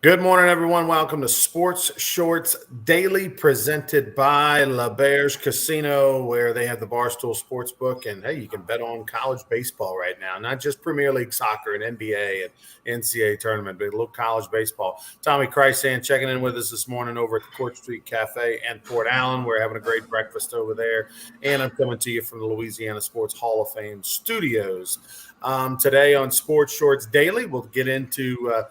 Good morning, everyone. Welcome to Sports Shorts Daily, presented by LaBears Casino, where they have the Barstool Sportsbook. And hey, you can bet on college baseball right now, not just Premier League soccer and NBA and NCAA tournament, but a little college baseball. Tommy Krysan checking in with us this morning over at the Court Street Cafe and Port Allen. We're having a great breakfast over there. And I'm coming to you from the Louisiana Sports Hall of Fame studios. Today on Sports Shorts Daily, we'll get into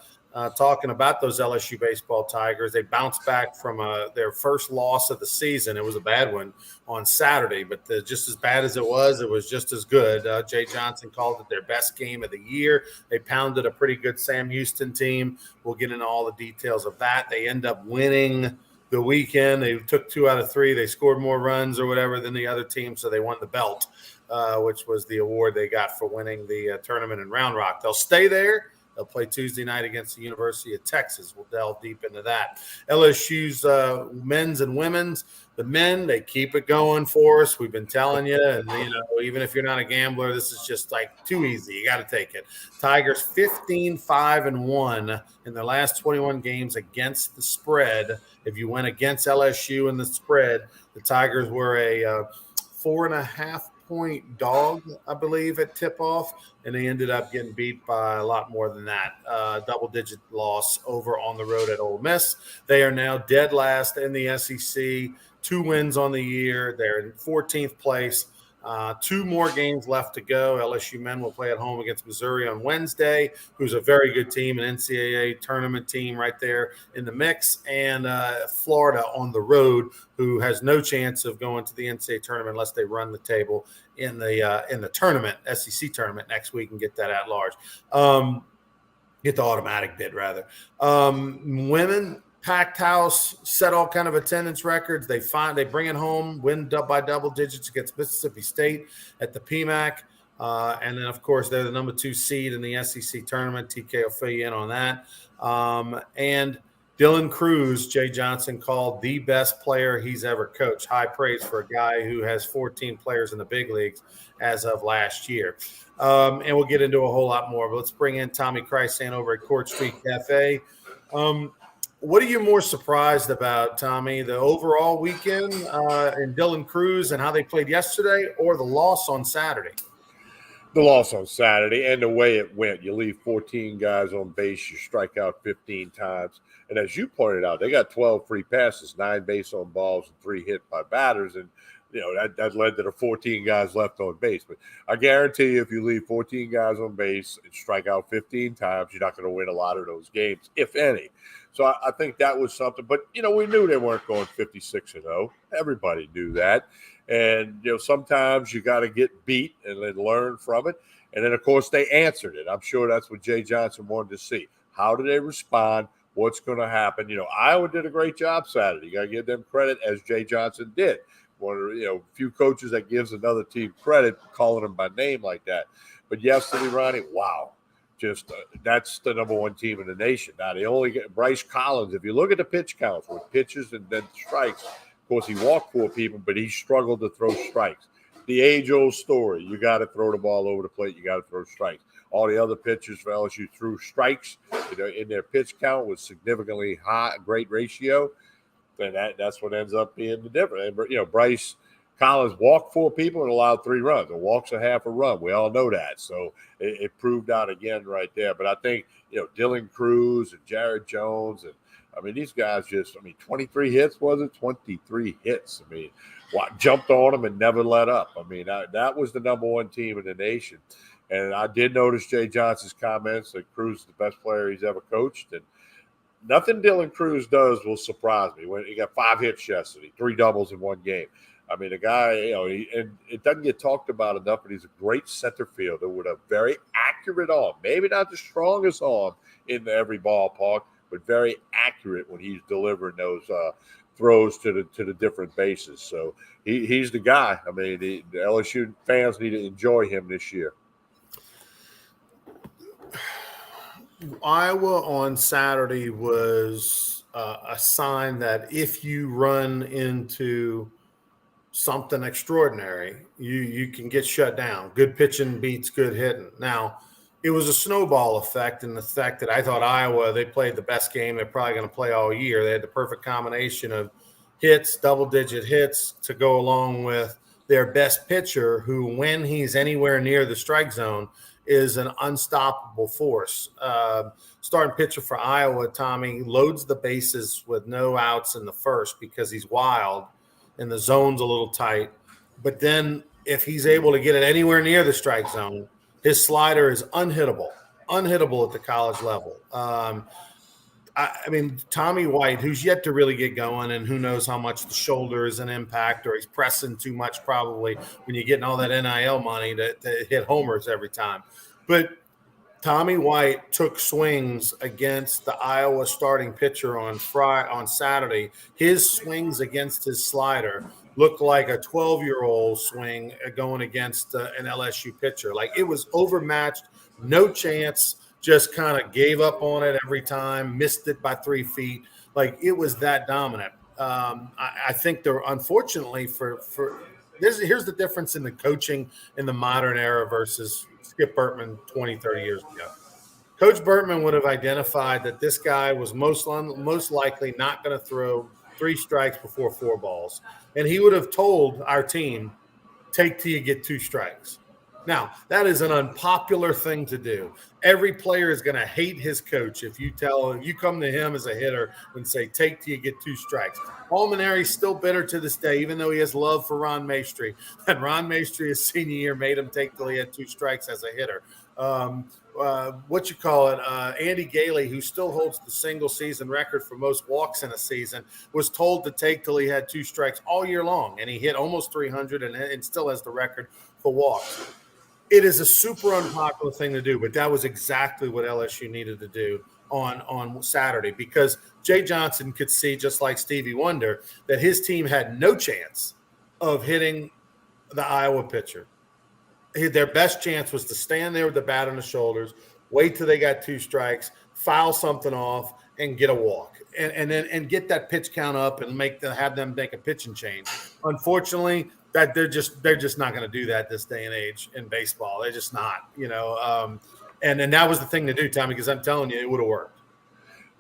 talking about those LSU baseball Tigers. They bounced back from their first loss of the season. It was a bad one on Saturday, but just as bad as it was just as good. Jay Johnson called it their best game of the year. They pounded a pretty good Sam Houston team. We'll get into all the details of that. They end up winning the weekend. They took 2 out of 3. They scored more runs or whatever than the other team, so they won the belt, which was the award they got for winning the tournament in Round Rock. They'll stay there. They'll play Tuesday night against the University of Texas. We'll delve deep into that. LSU's men's and women's. The men, they keep it going for us. We've been telling you, and even if you're not a gambler, this is just like too easy. You got to take it. Tigers 15-5-1 in their last 21 games against the spread. If you went against LSU in the spread, the Tigers were a 4.5-point dog, I believe, at tip-off, and they ended up getting beat by a lot more than that. Double-digit loss over on the road at Ole Miss. They are now dead last in the SEC, 2 wins on the year. They're in 14th place. 2 more games left to go. LSU men will play at home against Missouri on Wednesday, who's a very good team, an NCAA tournament team right there in the mix, and Florida on the road, who has no chance of going to the NCAA tournament unless they run the table in the tournament, SEC tournament next week, and get that at large. Get the automatic bid, rather. Women, packed house, set all kind of attendance records. They bring it home, win by double digits against Mississippi State at the PMAC. And then, of course, they're the number 2 seed in the SEC tournament. TK will fill you in on that. And Dylan Cruz, Jay Johnson called the best player he's ever coached. High praise for a guy who has 14 players in the big leagues as of last year. And we'll get into a whole lot more. But let's bring in Tommy Krysan over at Court Street Cafe. What are you more surprised about, Tommy, the overall weekend and Dylan Cruz and how they played yesterday, or the loss on Saturday? The loss on Saturday and the way it went. You leave 14 guys on base, you strike out 15 times. And as you pointed out, they got 12 free passes, 9 base on balls, and 3 hit by batters. And, that led to the 14 guys left on base. But I guarantee you, if you leave 14 guys on base and strike out 15 times, you're not going to win a lot of those games, if any. So I think that was something. But, we knew they weren't going 56-0. Everybody knew that. And, sometimes you got to get beat and then learn from it. And then, of course, they answered it. I'm sure that's what Jay Johnson wanted to see. How do they respond? What's going to happen? Iowa did a great job Saturday. You got to give them credit, as Jay Johnson did. One of few coaches that gives another team credit, calling them by name like that. But yesterday, Ronnie, wow. Just that's the number 1 team in the nation. Now, they only get Bryce Collins. If you look at the pitch counts with pitches and then strikes, of course, he walked 4 people, but he struggled to throw strikes. The age-old story, you got to throw the ball over the plate. You got to throw strikes. All the other pitchers for LSU threw strikes in their pitch count was significantly high, great ratio. And that's what ends up being the difference. Bryce Collins walked 4 people and allowed 3 runs. A walk's a half a run. We all know that. So it proved out again right there. But I think, Dylan Cruz and Jared Jones and, these guys 23 hits, was it? 23 hits. Jumped on them and never let up. That was the number 1 team in the nation. And I did notice Jay Johnson's comments that Cruz is the best player he's ever coached. And nothing Dylan Cruz does will surprise me. When he got 5 hits yesterday, 3 doubles in 1 game. The guy, and it doesn't get talked about enough, but he's a great center fielder with a very accurate arm. Maybe not the strongest arm in every ballpark, but very accurate when he's delivering those throws to the different bases. So he's the guy. The LSU fans need to enjoy him this year. Iowa on Saturday was a sign that if you run into something extraordinary, you can get shut down. Good pitching beats good hitting. Now, it was a snowball effect in the fact that I thought Iowa, they played the best game they're probably going to play all year. They had the perfect combination of hits, double-digit hits to go along with their best pitcher who, when he's anywhere near the strike zone, is an unstoppable force. Starting pitcher for Iowa, Tommy, loads the bases with no outs in the first because he's wild and the zone's a little tight. But then if he's able to get it anywhere near the strike zone, his slider is unhittable at the college level. I mean, Tommy White, who's yet to really get going, and who knows how much the shoulder is an impact, or he's pressing too much probably when you're getting all that NIL money to hit homers every time. But Tommy White took swings against the Iowa starting pitcher on Saturday. His swings against his slider looked like a 12-year-old swing going against an LSU pitcher. Like, it was overmatched, no chance, just kind of gave up on it every time, missed it by 3 feet. Like, it was that dominant. I think unfortunately here's the difference in the coaching in the modern era versus Skip Bertman 20, 30 years ago. Coach Bertman would have identified that this guy was most likely not going to throw 3 strikes before 4 balls. And he would have told our team, take till you get 2 strikes. Now, that is an unpopular thing to do. Every player is going to hate his coach if you come to him as a hitter and say, take till you get 2 strikes. Paul Mainieri's still bitter to this day, even though he has love for Ron Maestri. And Ron Maestri, his senior year, made him take till he had 2 strikes as a hitter. Andy Gailey, who still holds the single season record for most walks in a season, was told to take till he had 2 strikes all year long. And he hit almost 300 and still has the record for walks. It is a super unpopular thing to do, but that was exactly what LSU needed to do on Saturday, because Jay Johnson could see, just like Stevie Wonder, that his team had no chance of hitting the Iowa pitcher. Their best chance was to stand there with the bat on the shoulders, wait till they got 2 strikes, foul something off, and get a walk, and get that pitch count up and have them make a pitching change. Unfortunately, that they're just not going to do that this day and age in baseball. They're just not, and that was the thing to do, Tommy, because I'm telling you, it would have worked.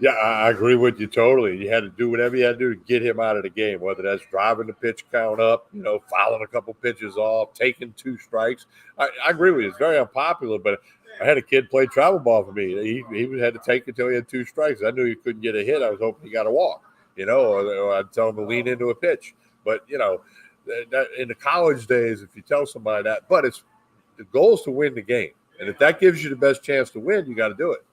Yeah, I agree with you totally. You had to do whatever you had to do to get him out of the game, whether that's driving the pitch count up, fouling a couple pitches off, taking 2 strikes. I agree with you. It's very unpopular, but I had a kid play travel ball for me. He had to take it until he had 2 strikes. I knew he couldn't get a hit. I was hoping he got a walk, or I'd tell him to lean into a pitch. But, that in the college days, if you tell somebody that, but the goal is to win the game. And if that gives you the best chance to win, you got to do it.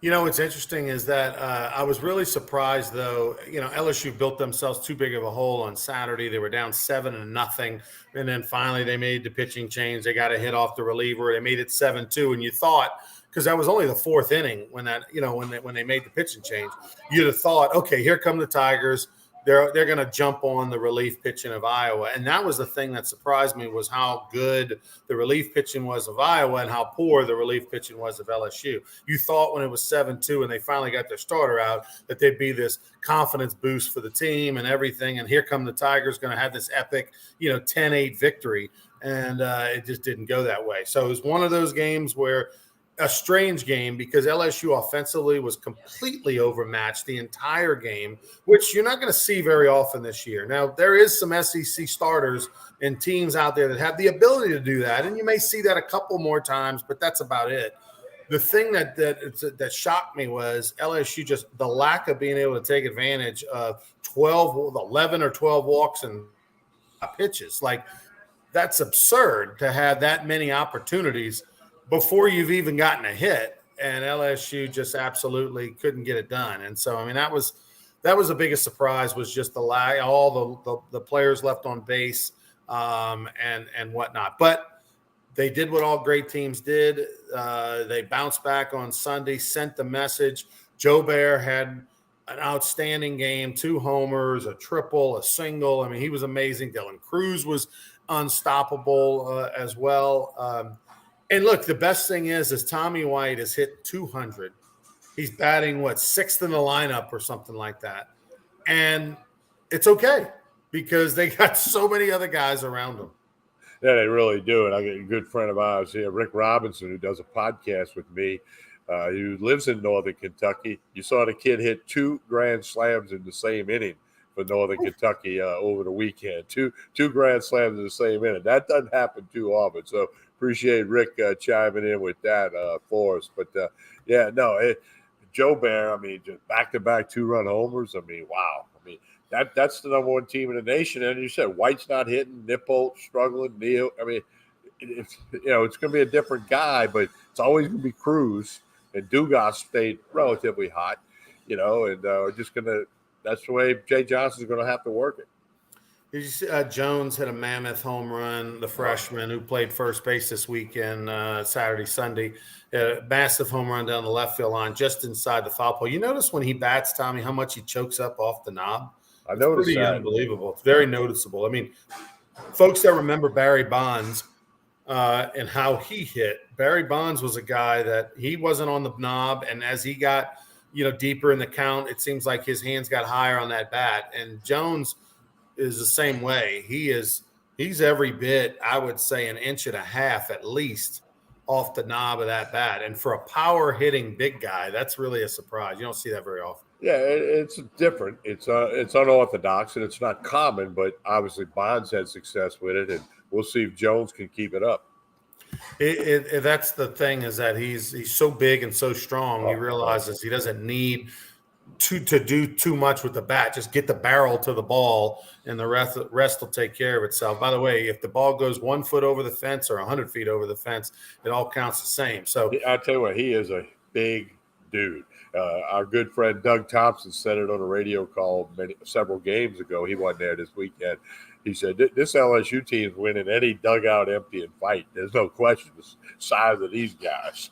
What's interesting is that I was really surprised, though. LSU built themselves too big of a hole on Saturday. They were down 7-0, and then finally they made the pitching change. They got a hit off the reliever. They made it 7-2, and you thought, because that was only the 4th inning when they made the pitching change, you'd have thought, okay, here come the Tigers. They're going to jump on the relief pitching of Iowa. And that was the thing that surprised me, was how good the relief pitching was of Iowa and how poor the relief pitching was of LSU. You thought when it was 7-2 and they finally got their starter out that there'd be this confidence boost for the team and everything. And here come the Tigers going to have this epic, 10-8 victory. And it just didn't go that way. So it was one of those games where – a strange game, because LSU offensively was completely overmatched the entire game, which you're not going to see very often this year. Now, there is some SEC starters and teams out there that have the ability to do that, and you may see that a couple more times, but that's about it. The thing that shocked me was LSU, just the lack of being able to take advantage of 11 or 12 walks and pitches. Like, that's absurd to have that many opportunities before you've even gotten a hit, and LSU just absolutely couldn't get it done. And so, I mean, that was the biggest surprise, was just the lag, all the players left on base and whatnot. But they did what all great teams did. They bounced back on Sunday, sent the message. Joe Bear had an outstanding game, 2 homers, a triple, a single. I mean, he was amazing. Dylan Cruz was unstoppable as well. And look, the best thing is Tommy White has hit 200. He's batting, 6th in the lineup or something like that. And it's okay, because they got so many other guys around him. Yeah, they really do. And I got a good friend of ours here, Rick Robinson, who does a podcast with me, who lives in Northern Kentucky. You saw the kid hit 2 grand slams in the same inning for Northern Kentucky over the weekend. Two grand slams in the same inning. That doesn't happen too often. So appreciate Rick chiming in with that for us. But Joe Bear, I mean, just back-to-back 2-run homers. I mean, wow. I mean, that's the number 1 team in the nation. And you said White's not hitting, Nipple struggling, Neal. I mean, it's going to be a different guy, but it's always going to be Cruz. And Dugas stayed relatively hot, and that's the way Jay Johnson's going to have to work it. Did you see Jones hit a mammoth home run, the freshman who played first base this weekend, Saturday, Sunday, a massive home run down the left field line just inside the foul pole. You notice when he bats, Tommy, how much he chokes up off the knob? I noticed pretty that. Unbelievable. It's very noticeable. I mean, folks that remember Barry Bonds and how he hit, Barry Bonds was a guy that he wasn't on the knob, and as he got deeper in the count, it seems like his hands got higher on that bat. And Jones is the same way. He's every bit, I would say, 1.5 inches at least off the knob of that bat. And for a power hitting big guy, that's really a surprise. You don't see that very often. Yeah, it's different. It's unorthodox and it's not common, but obviously Bonds had success with it, and we'll see if Jones can keep it up. That's the thing, is that he's so big and so strong. He realizes he doesn't need to do too much with the bat. Just get the barrel to the ball, and the rest will take care of itself. By the way, if the ball goes 1 foot over the fence or 100 feet over the fence, it all counts the same. So I'll tell you what, he is a big dude. Our good friend Doug Thompson said it on a radio call several games ago. He wasn't there this weekend. He said, this LSU team's winning any dugout empty and fight. There's no question the size of these guys.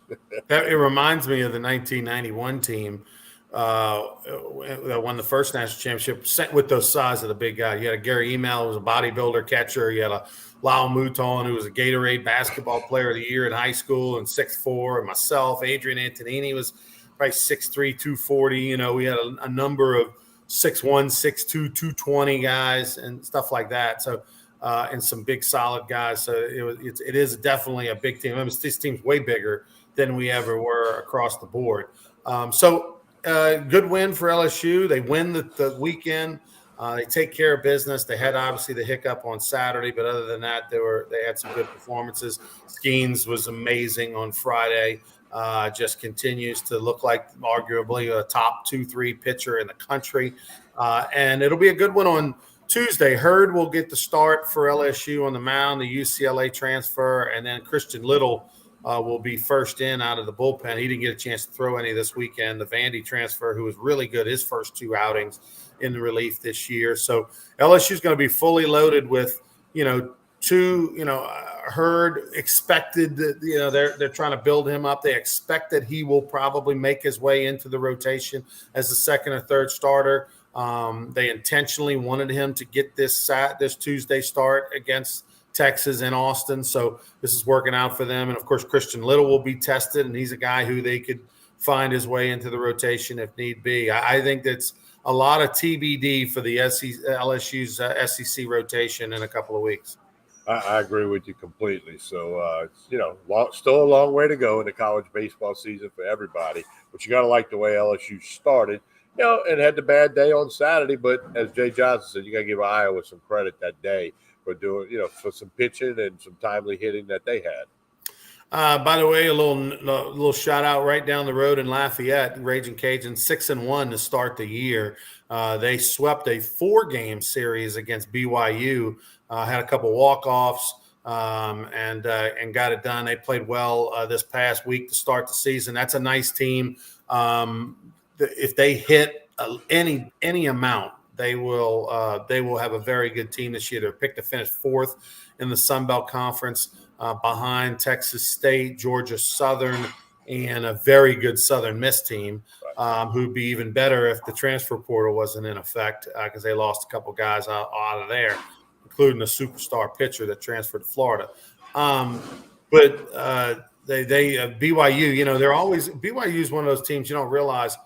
It reminds me of the 1991 team that won the first national championship with those size of the big guy. You had a Gary Email, who was a bodybuilder catcher. You had a Lyle Mouton, who was a Gatorade basketball player of the year in high school, and 6'4", and myself. Adrian Antonini was probably 6'3", 240. We had a number of 6'1", 6'2", 220 guys and stuff like that. So, and some big solid guys. So it is definitely a big team. I mean, this team's way bigger than we ever were across the board. Good win for LSU. They win the weekend. They take care of business. They had obviously the hiccup on Saturday, but other than that, they had some good performances. Skeens was amazing on Friday. Just continues to look like arguably a top 2-3 pitcher in the country. And it'll be a good one on Tuesday. Hurd will get the start for LSU on the mound, the UCLA transfer, and then Christian Little will be first in out of the bullpen. He didn't get a chance to throw any this weekend. The Vandy transfer, who was really good his first 2 outings in the relief this year. So LSU is going to be fully loaded with, Hurd expected that, they're trying to build him up. They expect that he will probably make his way into the rotation as the second or third starter. They intentionally wanted him to get this Tuesday start against Texas and Austin. So this is working out for them. And of course, Christian Little will be tested, and he's a guy who they could find his way into the rotation if need be. I think that's a lot of TBD for the LSU's SEC rotation in a couple of weeks. I agree with you completely. So, still a long way to go in the college baseball season for everybody. But you got to like the way LSU started, and had the bad day on Saturday. But as Jay Johnson said, you got to give Iowa some credit that day for doing, for some pitching and some timely hitting that they had. By the way, a little shout out right down the road in Lafayette, Raging Cajuns 6-1 to start the year. They swept a 4-game series against BYU. Had a couple walk-offs and got it done. They played well this past week to start the season. That's a nice team. If they hit any amount, they will have a very good team this year. They're picked to finish 4th in the Sun Belt Conference behind Texas State, Georgia Southern, and a very good Southern Miss team who'd be even better if the transfer portal wasn't in effect because they lost a couple guys out of there, including a superstar pitcher that transferred to Florida. But BYU, they're always – BYU is one of those teams you don't realize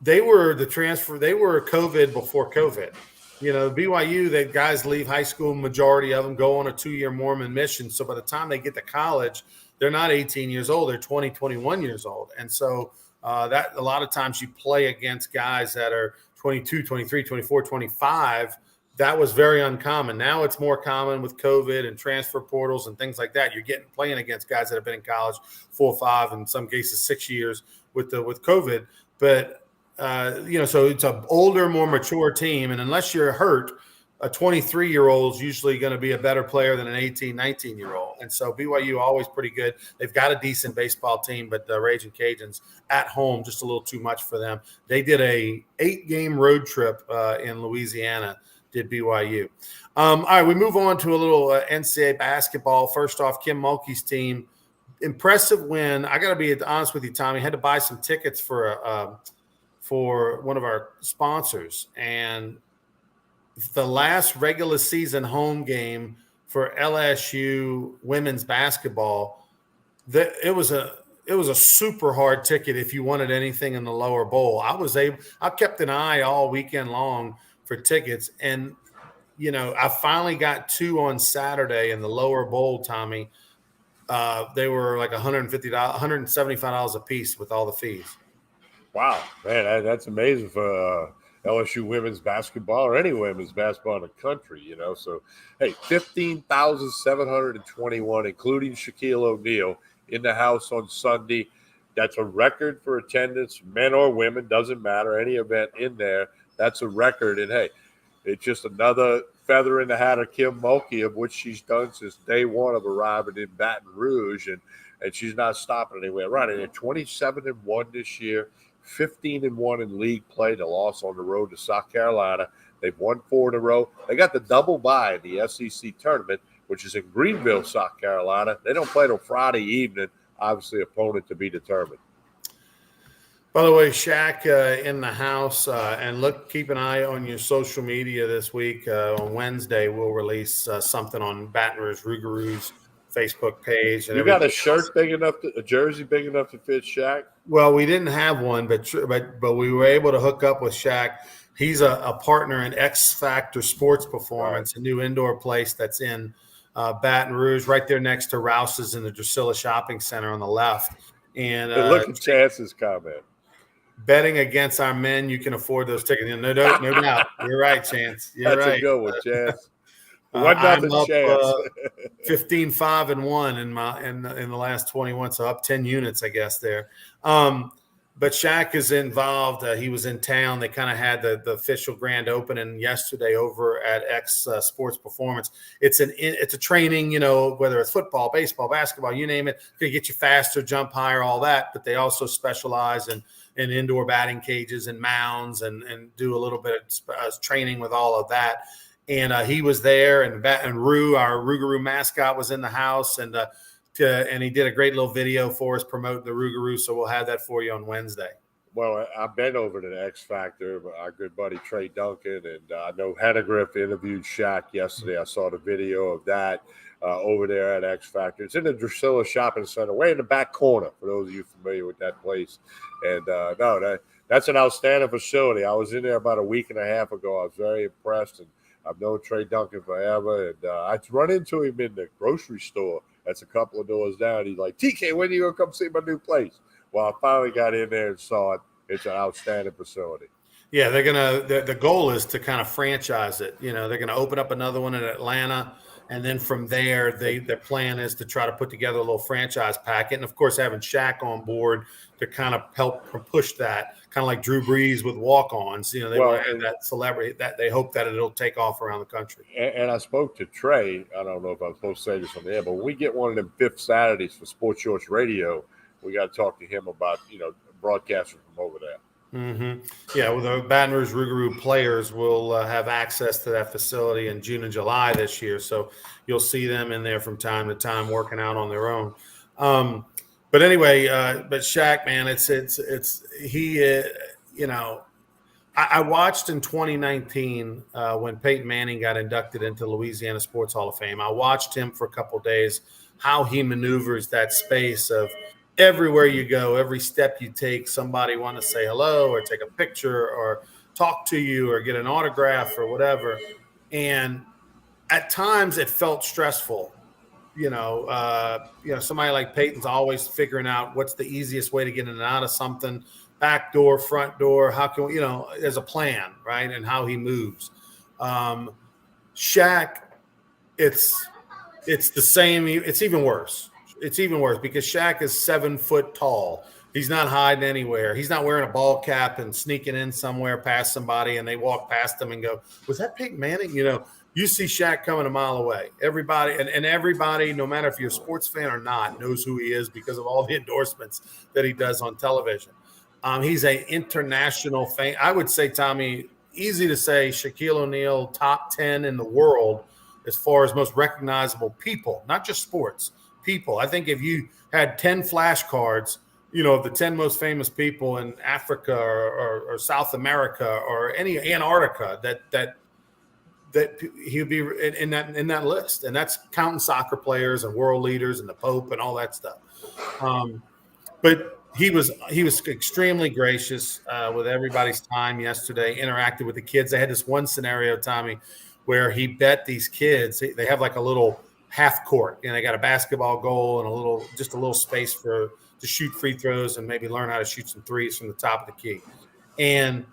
they were COVID before COVID. BYU, that guys leave high school, majority of them go on a 2-year Mormon mission. So by the time they get to college, they're not 18 years old, they're 20, 21 years old. And so that a lot of times you play against guys that are 22, 23, 24, 25. That was very uncommon. Now it's more common with COVID and transfer portals and things like that. You're playing against guys that have been in college 4, 5, in some cases 6 years with COVID. But so it's an older, more mature team. And unless you're hurt, a 23-year-old is usually going to be a better player than an 18, 19-year-old. And so BYU always pretty good. They've got a decent baseball team, but the Raging Cajuns at home, just a little too much for them. They did a 8-game road trip in Louisiana, did BYU. All right, we move on to a little NCAA basketball. First off, Kim Mulkey's team, impressive win. I got to be honest with you, Tommy, had to buy some tickets for one of our sponsors, and the last regular season home game for LSU women's basketball, it was a super hard ticket if you wanted anything in the lower bowl. I kept an eye all weekend long for tickets, and I finally got 2 on Saturday in the lower bowl, Tommy. They were like $150, $175 a piece with all the fees. Wow, man, that's amazing for LSU women's basketball or any women's basketball in the country, So, hey, 15,721, including Shaquille O'Neal, in the house on Sunday. That's a record for attendance, men or women, doesn't matter, any event in there. That's a record. And, hey, it's just another feather in the hat of Kim Mulkey, of which she's done since day one of arriving in Baton Rouge, and she's not stopping anywhere. Right, and they're 27-1 this year. 15-1 in league play. The loss on the road to South Carolina. They've won 4 in a row. They got the double bye in the SEC tournament, which is in Greenville, South Carolina. They don't play till Friday evening. Obviously, opponent to be determined. By the way, Shaq in the house, and keep an eye on your social media this week. On Wednesday, we'll release something on Baton Rouge Rougarous Facebook page. And you got a shirt a jersey big enough to fit Shaq? Well, we didn't have one, but we were able to hook up with Shaq. He's a partner in X Factor Sports Performance, a new indoor place that's in Baton Rouge, right there next to Rouse's in the Drusilla Shopping Center on the left. And look at Chance's comment. Betting against our men, you can afford those tickets. No doubt. You're right, Chance. You're That's right. a good one, Chance. I'm up 15-5-1 in the last 21, so up 10 units, I guess there. But Shaq is involved. He was in town. They kind of had the official grand opening yesterday over at X Sports Performance. It's a training, whether it's football, baseball, basketball, you name it. They get you faster, jump higher, all that. But they also specialize in indoor batting cages and mounds and do a little bit of training with all of that. And he was there, and Rue, our Rougarou mascot, was in the house, and he did a great little video for us promoting the Rougarou. So we'll have that for you on Wednesday. Well, I've been over to the X Factor. Our good buddy Trey Duncan, and I know Hannegriff interviewed Shaq yesterday. I saw the video of that over there at X Factor. It's in the Drusilla Shopping Center, way in the back corner, for those of you familiar with that place. And that's an outstanding facility. I was in there about a week and a half ago. I was very impressed, and I've known Trey Duncan forever, and I run into him in the grocery store. That's a couple of doors down. He's like, TK, when are you going to come see my new place? Well, I finally got in there and saw it. It's an outstanding facility. Yeah, the goal is to kind of franchise it. They're going to open up another one in Atlanta, and then from there, their plan is to try to put together a little franchise packet. And, of course, having Shaq on board to kind of help push that, kind of like Drew Brees with walk-ons. They want to have that celebrity that they hope that it'll take off around the country. And I spoke to Trey. I don't know if I'm supposed to say this on the air, but when we get one of them fifth Saturdays for Sports Shorts Radio, we got to talk to him about, broadcasting from over there. Mm-hmm. Yeah, well, the Baton Rouge Rougarou players will have access to that facility in June and July this year, so you'll see them in there from time to time working out on their own. But anyway, but Shaq, man, I watched in 2019 when Peyton Manning got inducted into Louisiana Sports Hall of Fame. I watched him for a couple of days, how he maneuvers that space of everywhere you go, every step you take, somebody want to say hello or take a picture or talk to you or get an autograph or whatever. And at times it felt stressful. Somebody like Peyton's always figuring out what's the easiest way to get in and out of something, back door, front door. How can we, there's a plan, right? And how he moves. Shaq, it's the same. It's even worse. It's even worse because Shaq is 7 foot tall. He's not hiding anywhere. He's not wearing a ball cap and sneaking in somewhere past somebody and they walk past him and go, was that Peyton Manning? You see Shaq coming a mile away. Everybody, and everybody, no matter if you're a sports fan or not, knows who he is because of all the endorsements that he does on television. He's an international fan. I would say, Tommy, easy to say Shaquille O'Neal, top 10 in the world as far as most recognizable people, not just sports, people. I think if you had 10 flashcards, the 10 most famous people in Africa or South America or any Antarctica, that he would be in that list, and that's counting soccer players and world leaders and the Pope and all that stuff. But he was extremely gracious with everybody's time yesterday. Interacted with the kids. They had this one scenario, Tommy, where he bet these kids. They have like a little half court, and they got a basketball goal and a little space to shoot free throws and maybe learn how to shoot some threes from the top of the key. And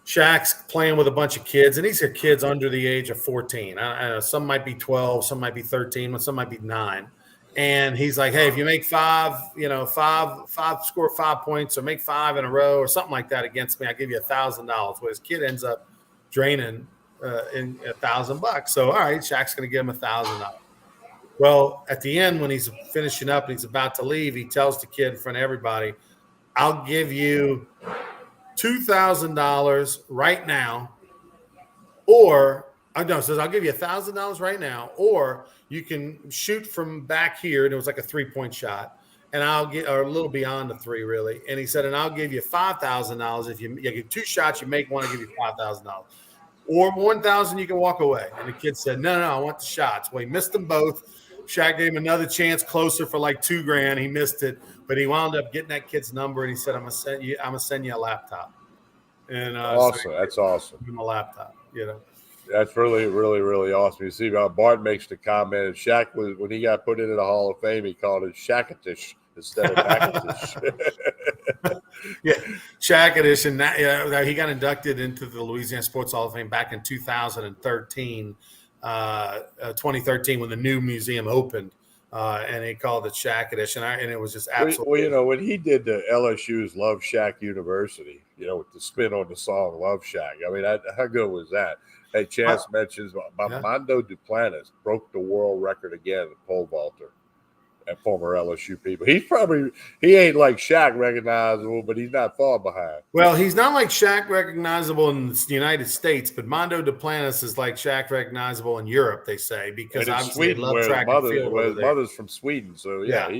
Shaq's playing with a bunch of kids, and these are kids under the age of 14. I know some might be 12, some might be 13, some might be 9. And he's like, hey, if you make five, score 5 points or make 5 in a row or something like that against me, I'll give you $1,000. Well, his kid ends up draining in $1,000. So, all right, Shaq's going to give him $1,000. Well, at the end, when he's finishing up and he's about to leave, he tells the kid in front of everybody, I'll give you $2,000 right now, says I'll give you $1,000 right now, or you can shoot from back here, and it was like a 3-point shot, and I'll get or a little beyond the 3 really. And he said, and I'll give you $5,000 if you get 2 shots, you make one, I'll give you $5,000, or $1,000 you can walk away. And the kid said, no, I want the shots. Well, he missed them both. Shaq gave him another chance closer for like $2,000. He missed it, but he wound up getting that kid's number, and he said, I'm gonna send you a laptop. And awesome. So that's awesome. Give him a laptop. That's really, really, really awesome. You see, Bart makes the comment, and Shaq when he got put into the Hall of Fame, he called it Shaqatish instead of Macatish. Yeah, Shaqatish, and he got inducted into the Louisiana Sports Hall of Fame back in 2013. 2013 when the new museum opened, and he called it Shaqatish, and it was just absolutely. Well, when he did the LSU's Love Shack University, with the spin on the song Love Shack. I mean, how good was that? Hey, Chance mentions Mondo Duplantis broke the world record again at pole vaulter. And former LSU people. He ain't like Shaq recognizable, but he's not far behind. Well, he's not like Shaq recognizable in the United States, but Mondo Duplantis is like Shaq recognizable in Europe, they say, because obviously Sweden, they love track and field. His mother's from Sweden, so yeah.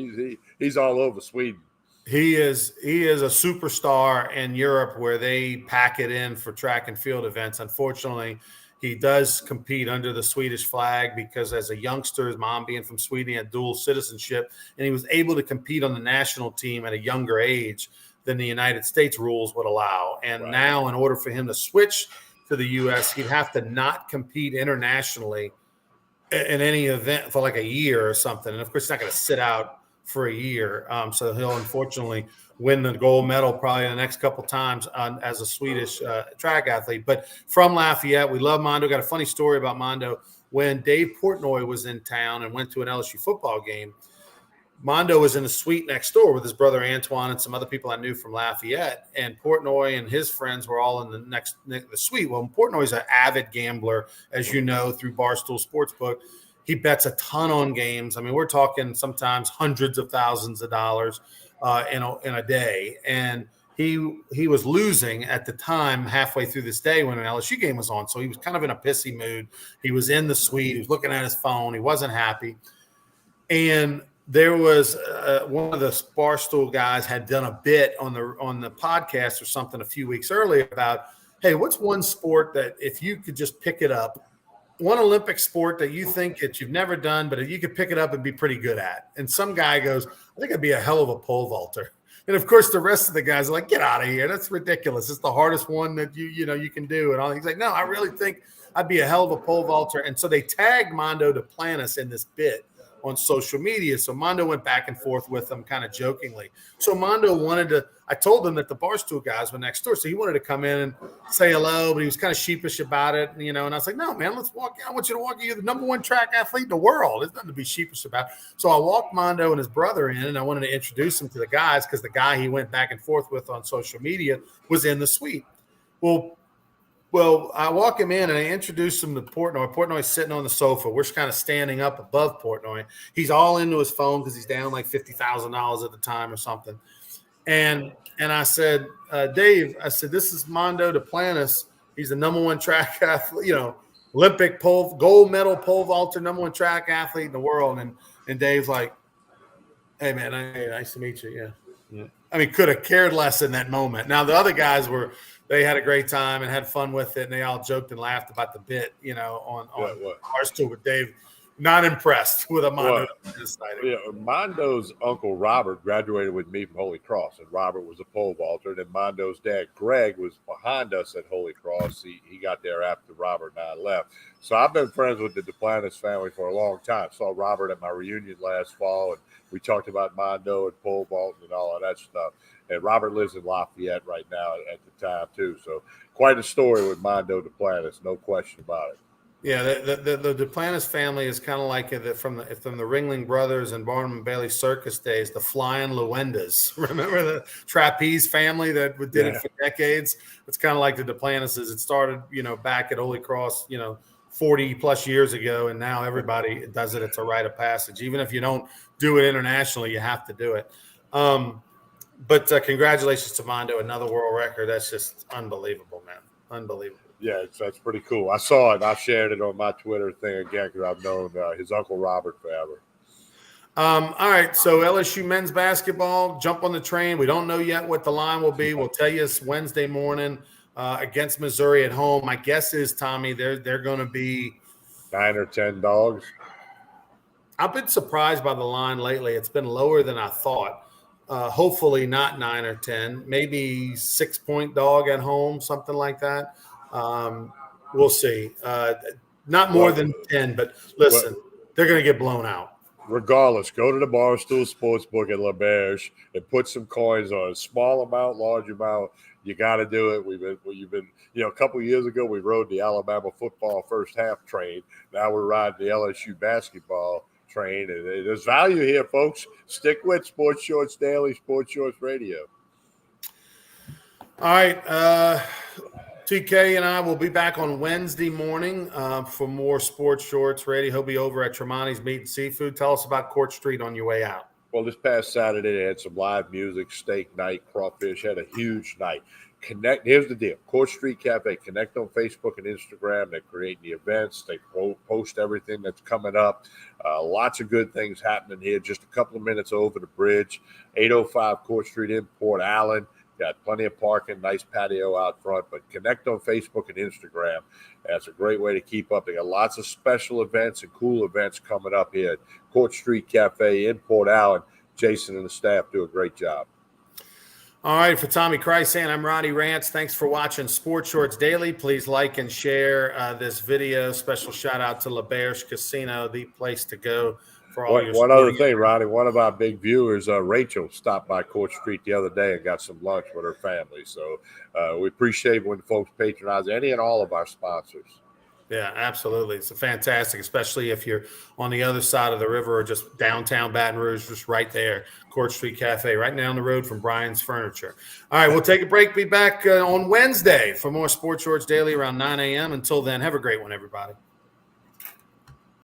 He's all over Sweden. He is a superstar in Europe where they pack it in for track and field events. Unfortunately, he does compete under the Swedish flag because as a youngster, his mom being from Sweden, he had dual citizenship, and he was able to compete on the national team at a younger age than the United States rules would allow. And now in order for him to switch to the U.S., he'd have to not compete internationally in any event for like a year or something. And, of course, he's not going to sit out for a year. So he'll unfortunately win the gold medal probably in the next couple times as a Swedish track athlete. But from Lafayette, we love Mondo. Got a funny story about Mondo. When Dave Portnoy was in town and went to an LSU football game, Mondo was in the suite next door with his brother Antoine and some other people I knew from Lafayette. And Portnoy and his friends were all in the suite. Well, Portnoy's an avid gambler, as you know, through Barstool Sportsbook. He bets a ton on games. I mean, we're talking sometimes hundreds of thousands of dollars in a day. And he was losing at the time halfway through this day when an LSU game was on. So he was kind of in a pissy mood. He was in the suite. He was looking at his phone. He wasn't happy. And there was one of the Barstool guys had done a bit on the podcast or something a few weeks earlier about, hey, what's one sport that if you could just pick it up, one Olympic sport that you think that you've never done, but if you could pick it up and be pretty good at. And some guy goes, I think I'd be a hell of a pole vaulter. And of course, the rest of the guys are like, "Get out of here! That's ridiculous. It's the hardest one that you can do." And all he's like, "No, I really think I'd be a hell of a pole vaulter." And so they tagged Mondo Duplantis in this bit on social media. So Mondo went back and forth with them kind of jokingly. So Mondo wanted to, I told him that the Barstool guys were next door. So he wanted to come in and say hello, but he was kind of sheepish about it, and I was like, no, man, let's walk. I want you to walk. You're the number one track athlete in the world. There's nothing to be sheepish about. So I walked Mondo and his brother in, and I wanted to introduce him to the guys because the guy he went back and forth with on social media was in the suite. Well, I walk him in and I introduce him to Portnoy. Portnoy's sitting on the sofa. We're kind of standing up above Portnoy. He's all into his phone because he's down like $50,000 at the time or something. And I said, Dave, I said, this is Mondo Duplantis. He's the number one track athlete, Olympic gold medal pole vaulter, number one track athlete in the world. And Dave's like, hey, man, nice to meet you. Yeah. I mean, could have cared less in that moment. Now, the other guys they had a great time and had fun with it, and they all joked and laughed about the bit, on Barstool with Dave. Not impressed with a Mondo. Yeah, Mondo's uncle Robert graduated with me from Holy Cross, and Robert was a pole vaulter. And then Mondo's dad Greg was behind us at Holy Cross. He got there after Robert and I left. So I've been friends with the Duplantis family for a long time. Saw Robert at my reunion last fall, and we talked about Mondo and pole vaulting and all of that stuff. And Robert lives in Lafayette right now at the time too. So quite a story with Mondo Duplantis, no question about it. Yeah, the Duplantis family is kind of like from the Ringling Brothers and Barnum and Bailey circus days, the Flying Luendas. Remember the trapeze family that did it for decades? It's kind of like the Duplantises. It started, back at Holy Cross, 40 plus years ago, and now everybody does it. It's a rite of passage. Even if you don't do it internationally, you have to do it. But congratulations to Mondo, another world record. That's just unbelievable, man. Unbelievable. Yeah, that's pretty cool. I saw it. I shared it on my Twitter thing again because I've known his uncle Robert forever. All right, so LSU men's basketball, jump on the train. We don't know yet what the line will be. We'll tell you it's Wednesday morning against Missouri at home. My guess is, Tommy, they're going to be 9 or 10 dogs. I've been surprised by the line lately. It's been lower than I thought. Hopefully not 9 or 10, maybe 6-point dog at home, something like that. We'll see. Not more than 10, but listen, they're going to get blown out. Regardless, go to the Barstool Sportsbook at LaBerge and put some coins on a small amount, large amount. You got to do it. You've been, a couple of years ago, we rode the Alabama football first half train. Now we're riding the LSU basketball train. And there's value here, folks. Stick with Sports Shorts Daily, Sports Shorts Radio. All right. TK and I will be back on Wednesday morning for more Sports Shorts Radio. He'll be over at Tremonti's Meat and Seafood. Tell us about Court Street on your way out. Well, this past Saturday, they had some live music, steak night, crawfish, had a huge night. Here's the deal. Court Street Cafe, connect on Facebook and Instagram. They're creating the events. They post everything that's coming up. Lots of good things happening here. Just a couple of minutes over the bridge. 805 Court Street in Port Allen. Got plenty of parking, nice patio out front, but connect on Facebook and Instagram. That's a great way to keep up. They got lots of special events and cool events coming up here at Court Street Cafe in Port Allen. Jason and the staff do a great job. All right, for Tommy Krysan, I'm Ronnie Rance. Thanks for watching Sports Shorts Daily. Please like and share this video. Special shout out to LaBerge Casino, the place to go. One other thing, Ronnie, one of our big viewers, Rachel, stopped by Court Street the other day and got some lunch with her family. So we appreciate when folks patronize any and all of our sponsors. Yeah, absolutely. It's fantastic, especially if you're on the other side of the river or just downtown Baton Rouge, just right there. Court Street Cafe, right down the road from Brian's Furniture. All right, we'll take a break. Be back on Wednesday for more Sports Shorts Daily around 9 a.m. Until then, have a great one, everybody.